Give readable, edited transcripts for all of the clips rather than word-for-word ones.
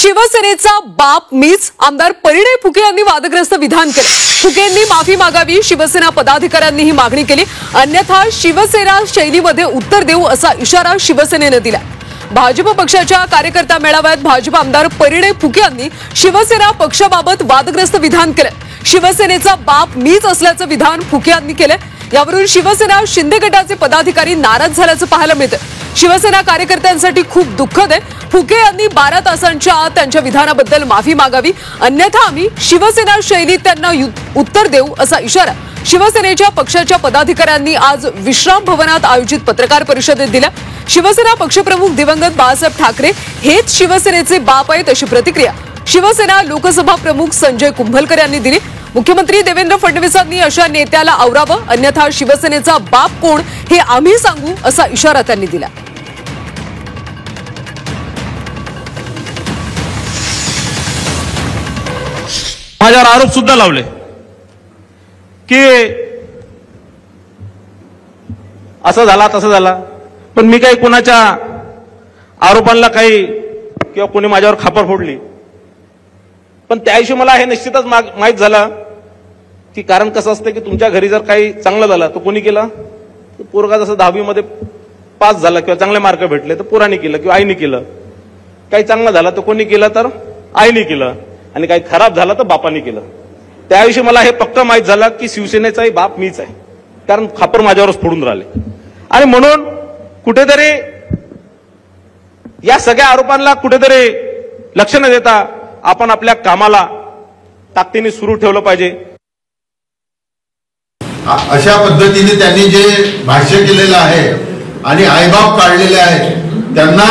शिवसेनेचा बाप मीच आमदार परिणय फुके यांनी वादग्रस्त विधान केले। फुकेंनी माफी मागावी, शिवसेना पदाधिकाऱ्यांनी ही मागणी केली, अन्यथा शिवसेना शैलीमध्ये उत्तर देऊ असा इशारा शिवसेनेने दिला। भाजप पक्षाच्या कार्यकर्ता मेळाव्यात भाजप आमदार परिणय फुके यांनी शिवसेना पक्षाबाबत वादग्रस्त विधान केले। शिवसेनेचा बाप मीच असल्याचं विधान फुके यांनी केले। यावरून शिवसेना शिंदे गटाचे पदाधिकारी नाराज झाल्याचं पाहायला मिळतं। शिवसेना कार्यकर्त्यांसाठी खूप दुःखद आहे। फुके यांनी 12 तासांच्या आत त्यांच्या विधानाबद्दल माफी मागावी, अन्यथा आम्ही शिवसेना शैलीत त्यांना उत्तर देऊ असा इशारा शिवसेनेच्या पक्षाच्या पदाधिकाऱ्यांनी आज विश्राम भवनात आयोजित पत्रकार परिषदेत दिला। शिवसेना पक्षप्रमुख दिवंगत बाळासाहेब ठाकरे हेच शिवसेनेचे बाप आहेत अशी प्रतिक्रिया शिवसेना लोकसभा प्रमुख संजय कुंभलकर यांनी दिली। मुख्यमंत्री देवेंद्र फडणवीसांनी अशा नेत्याला आवरावं, अन्यथा शिवसेनेचा बाप कोण हे आम्ही सांगू असा इशारा त्यांनी दिला। माझ्यावर आरोप सुद्धा लावले की असं झाला तसं झाला, पण मी काही कोणाच्या आरोपांना काही किंवा कोणी माझ्यावर खापर फोडली, पण त्याविषयी मला हे निश्चितच माहित झालं की कारण कसं असतं की तुमच्या घरी जर काही चांगलं झालं तर कोणी केलं, पोरगा जसं 10वी मध्ये पास झाला किंवा चांगले मार्क भेटले तर पोराने केलं किंवा आईने केलं, काही चांगलं झालं तर कोणी केलं तर आईने केलं, आणि काही खराब झालं तर बापाने केलं। त्याविषयी मला हे पक्का माहित झालं की शिवसेनेचाही बाप मीच आहे, कारण खापर माझ्यावरच फोडून राहिले। आणि म्हणून कुठेतरी या सगळ्या आरोपांना कुठेतरी लक्ष न देता आपण आपल्या कामाला ताकदीने सुरू ठेवलं पाहिजे। अशा पद्धतीने त्यांनी जे भाष्य केलेलं आहे आणि आईबाप काढलेले आहेत, त्यांना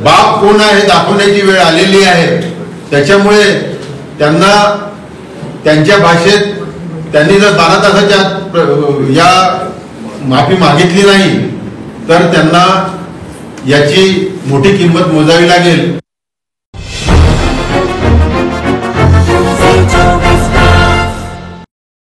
बाप कोण आहे दाखवण्याची वेळ आलेली आहे। त्याच्यामुळे त्यांना त्यांच्या भाषेत त्यांनी जर 12 तासाच्या या माफी मागितली नाही तर त्यांना याची मोठी किंमत मोजावी लागेल।